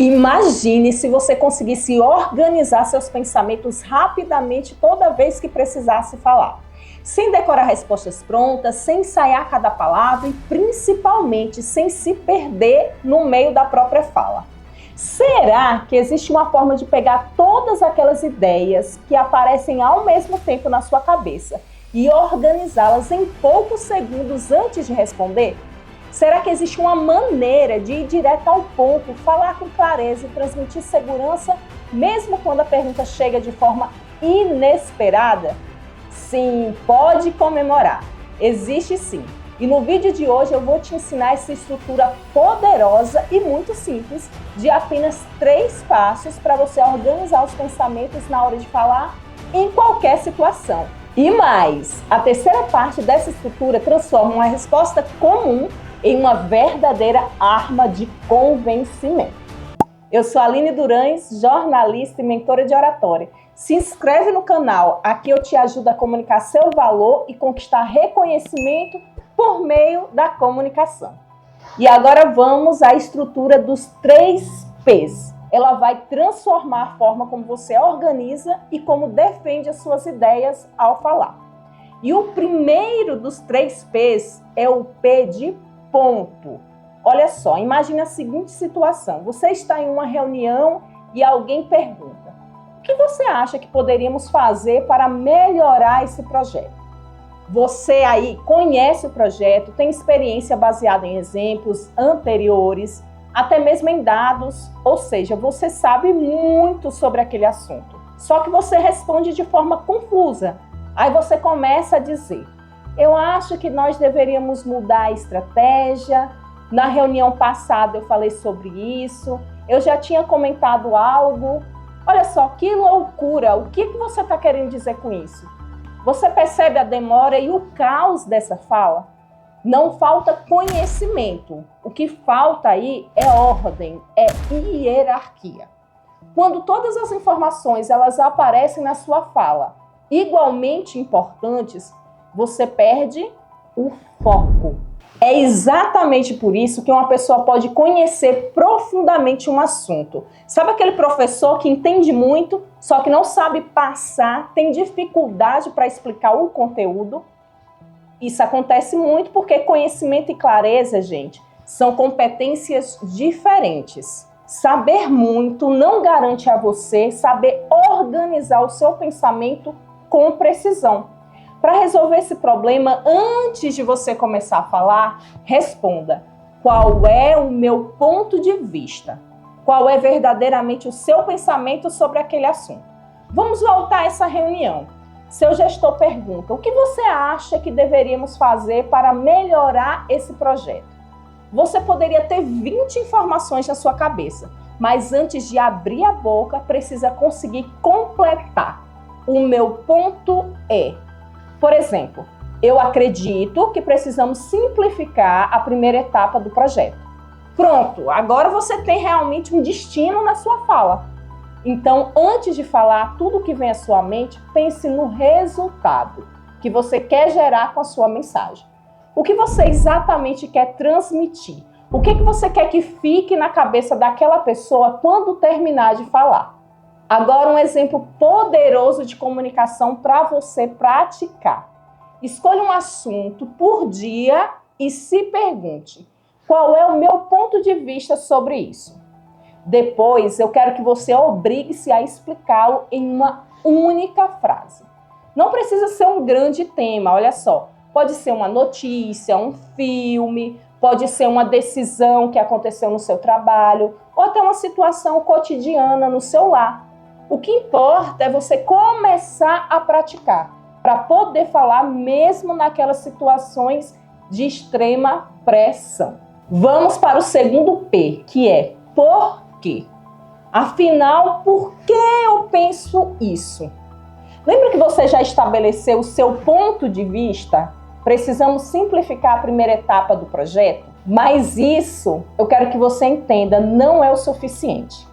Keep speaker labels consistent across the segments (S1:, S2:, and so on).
S1: Imagine se você conseguisse organizar seus pensamentos rapidamente toda vez que precisasse falar. Sem decorar respostas prontas, sem ensaiar cada palavra e principalmente sem se perder no meio da própria fala. Será que existe uma forma de pegar todas aquelas ideias que aparecem ao mesmo tempo na sua cabeça e organizá-las em poucos segundos antes de responder? Será que existe uma maneira de ir direto ao ponto, falar com clareza e transmitir segurança, mesmo quando a pergunta chega de forma inesperada? Sim, pode comemorar. Existe sim. E no vídeo de hoje eu vou te ensinar essa estrutura poderosa e muito simples de apenas 3 passos para você organizar os pensamentos na hora de falar em qualquer situação. E mais, a terceira parte dessa estrutura transforma uma resposta comum em uma verdadeira arma de convencimento. Eu sou a Aline Durães, jornalista e mentora de oratória. Se inscreve no canal, aqui eu te ajudo a comunicar seu valor e conquistar reconhecimento por meio da comunicação. E agora vamos à estrutura dos 3 P's. Ela vai transformar a forma como você organiza e como defende as suas ideias ao falar. E o primeiro dos 3 P's é o P de ponto. Olha só, imagine a seguinte situação. Você está em uma reunião e alguém pergunta: o que você acha que poderíamos fazer para melhorar esse projeto? Você aí conhece o projeto, tem experiência baseada em exemplos anteriores, até mesmo em dados, ou seja, você sabe muito sobre aquele assunto. Só que você responde de forma confusa. Aí você começa a dizer: eu acho que nós deveríamos mudar a estratégia. Na reunião passada eu falei sobre isso. Eu já tinha comentado algo. Olha só, que loucura! O que você está querendo dizer com isso? Você percebe a demora e o caos dessa fala? Não falta conhecimento. O que falta aí é ordem, é hierarquia. Quando todas as informações elas aparecem na sua fala, igualmente importantes, você perde o foco. É exatamente por isso que uma pessoa pode conhecer profundamente um assunto. Sabe aquele professor que entende muito, só que não sabe passar, tem dificuldade para explicar o conteúdo? Isso acontece muito porque conhecimento e clareza, gente, são competências diferentes. Saber muito não garante a você saber organizar o seu pensamento com precisão. Para resolver esse problema, antes de você começar a falar, responda: qual é o meu ponto de vista? Qual é verdadeiramente o seu pensamento sobre aquele assunto? Vamos voltar a essa reunião. Seu gestor pergunta: o que você acha que deveríamos fazer para melhorar esse projeto? Você poderia ter 20 informações na sua cabeça, mas antes de abrir a boca, precisa conseguir completar. O meu ponto é... Por exemplo, eu acredito que precisamos simplificar a primeira etapa do projeto. Pronto, agora você tem realmente um destino na sua fala. Então, antes de falar tudo que vem à sua mente, pense no resultado que você quer gerar com a sua mensagem. O que você exatamente quer transmitir? O que você quer que fique na cabeça daquela pessoa quando terminar de falar? Agora um exemplo poderoso de comunicação para você praticar. Escolha um assunto por dia e se pergunte: qual é o meu ponto de vista sobre isso? Depois eu quero que você obrigue-se a explicá-lo em uma única frase. Não precisa ser um grande tema, olha só. Pode ser uma notícia, um filme, pode ser uma decisão que aconteceu no seu trabalho, ou até uma situação cotidiana no seu lar. O que importa é você começar a praticar, para poder falar mesmo naquelas situações de extrema pressão. Vamos para o segundo P, que é por quê? Afinal, por que eu penso isso? Lembra que você já estabeleceu o seu ponto de vista? Precisamos simplificar a primeira etapa do projeto? Mas isso, eu quero que você entenda, não é o suficiente.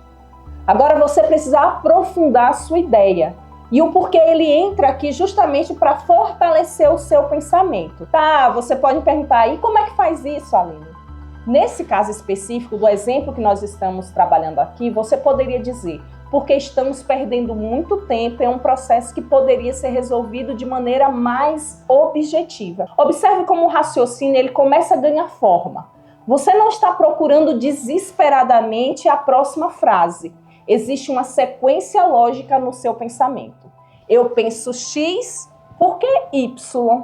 S1: Agora você precisa aprofundar a sua ideia. E o porquê ele entra aqui justamente para fortalecer o seu pensamento. Tá, você pode me perguntar, e como é que faz isso, Aline? Nesse caso específico, do exemplo que nós estamos trabalhando aqui, você poderia dizer: porque estamos perdendo muito tempo em um processo que poderia ser resolvido de maneira mais objetiva. Observe como o raciocínio ele começa a ganhar forma. Você não está procurando desesperadamente a próxima frase. Existe uma sequência lógica no seu pensamento. Eu penso X, por que Y?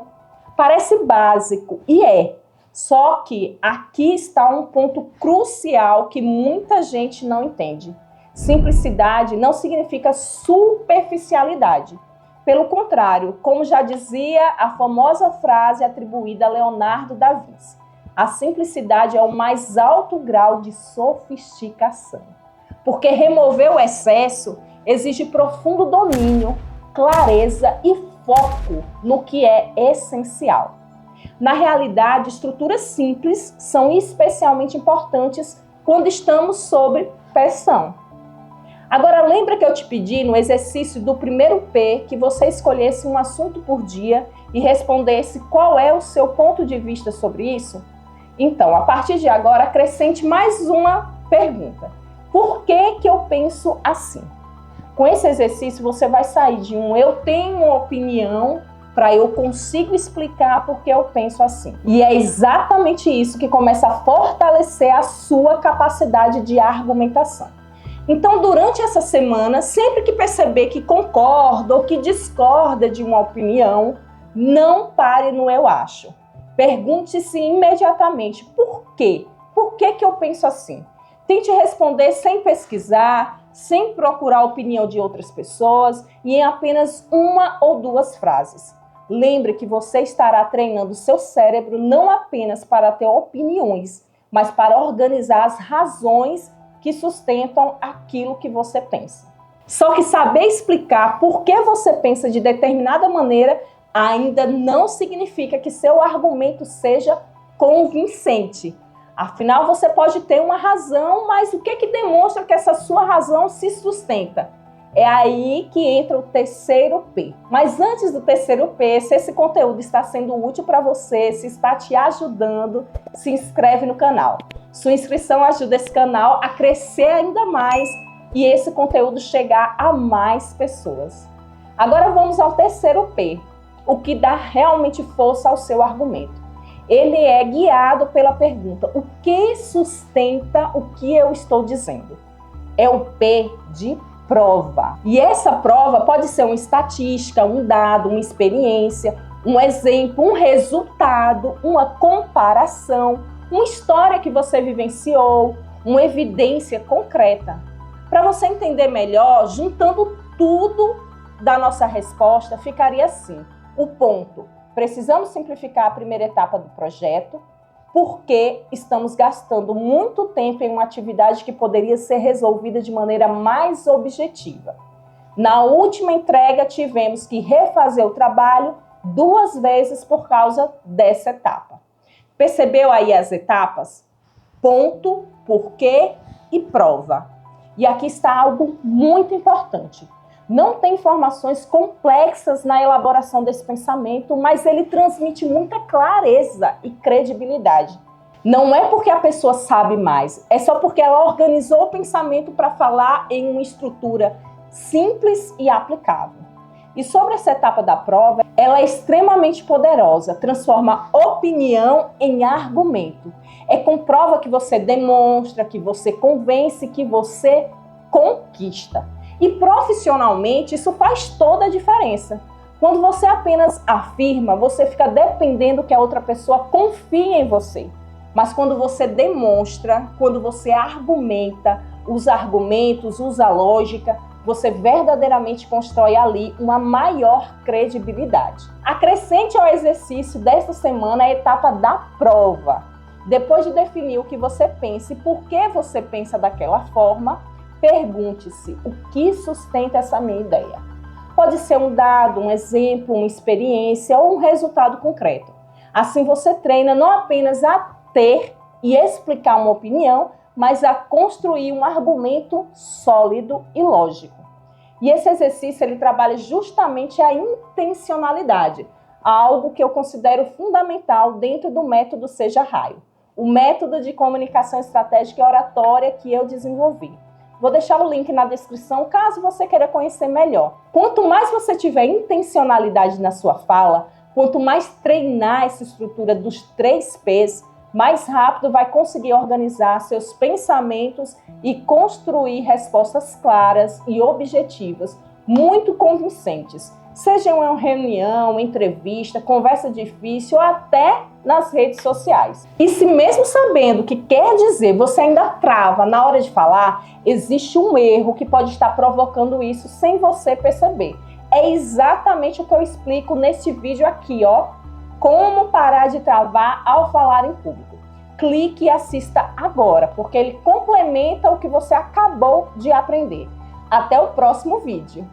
S1: Parece básico, e é. Só que aqui está um ponto crucial que muita gente não entende. Simplicidade não significa superficialidade. Pelo contrário, como já dizia a famosa frase atribuída a Leonardo da Vinci, a simplicidade é o mais alto grau de sofisticação. Porque remover o excesso exige profundo domínio, clareza e foco no que é essencial. Na realidade, estruturas simples são especialmente importantes quando estamos sob pressão. Agora, lembra que eu te pedi no exercício do primeiro P que você escolhesse um assunto por dia e respondesse qual é o seu ponto de vista sobre isso? Então, a partir de agora, acrescente mais uma pergunta. Por que eu penso assim? Com esse exercício, você vai sair de um eu tenho uma opinião para eu consigo explicar por que eu penso assim. E é exatamente isso que começa a fortalecer a sua capacidade de argumentação. Então, durante essa semana, sempre que perceber que concorda ou que discorda de uma opinião, não pare no eu acho. Pergunte-se imediatamente por quê? Por que eu penso assim? Tente responder sem pesquisar, sem procurar a opinião de outras pessoas e em apenas uma ou duas frases. Lembre que você estará treinando seu cérebro não apenas para ter opiniões, mas para organizar as razões que sustentam aquilo que você pensa. Só que saber explicar por que você pensa de determinada maneira ainda não significa que seu argumento seja convincente. Afinal, você pode ter uma razão, mas o que demonstra que essa sua razão se sustenta? É aí que entra o terceiro P. Mas antes do terceiro P, se esse conteúdo está sendo útil para você, se está te ajudando, se inscreve no canal. Sua inscrição ajuda esse canal a crescer ainda mais e esse conteúdo chegar a mais pessoas. Agora vamos ao terceiro P, o que dá realmente força ao seu argumento. Ele é guiado pela pergunta: o que sustenta o que eu estou dizendo? É o P de prova. E essa prova pode ser uma estatística, um dado, uma experiência, um exemplo, um resultado, uma comparação, uma história que você vivenciou, uma evidência concreta. Para você entender melhor, juntando tudo da nossa resposta, ficaria assim: o ponto. Precisamos simplificar a primeira etapa do projeto, porque estamos gastando muito tempo em uma atividade que poderia ser resolvida de maneira mais objetiva. Na última entrega, tivemos que refazer o trabalho 2 vezes por causa dessa etapa. Percebeu aí as etapas? Ponto, porquê e prova. E aqui está algo muito importante. Não tem informações complexas na elaboração desse pensamento, mas ele transmite muita clareza e credibilidade. Não é porque a pessoa sabe mais, é só porque ela organizou o pensamento para falar em uma estrutura simples e aplicável. E sobre essa etapa da prova, ela é extremamente poderosa, transforma opinião em argumento. É com prova que você demonstra, que você convence, que você conquista. E profissionalmente isso faz toda a diferença. Quando você apenas afirma, você fica dependendo que a outra pessoa confie em você. Mas quando você demonstra, quando você argumenta, usa argumentos, usa lógica, você verdadeiramente constrói ali uma maior credibilidade. Acrescente ao exercício desta semana a etapa da prova. Depois de definir o que você pensa e por que você pensa daquela forma, pergunte-se: o que sustenta essa minha ideia? Pode ser um dado, um exemplo, uma experiência ou um resultado concreto. Assim você treina não apenas a ter e explicar uma opinião, mas a construir um argumento sólido e lógico. E esse exercício ele trabalha justamente a intencionalidade, algo que eu considero fundamental dentro do método Seja Raio. o método de comunicação estratégica e oratória que eu desenvolvi. Vou deixar o link na descrição caso você queira conhecer melhor. Quanto mais você tiver intencionalidade na sua fala, quanto mais treinar essa estrutura dos 3 P's, mais rápido vai conseguir organizar seus pensamentos e construir respostas claras e objetivas, muito convincentes. Seja em uma reunião, entrevista, conversa difícil ou até nas redes sociais. E se mesmo sabendo o que quer dizer, você ainda trava na hora de falar, existe um erro que pode estar provocando isso sem você perceber. É exatamente o que eu explico nesse vídeo aqui, ó. Como parar de travar ao falar em público. Clique e assista agora, porque ele complementa o que você acabou de aprender. Até o próximo vídeo.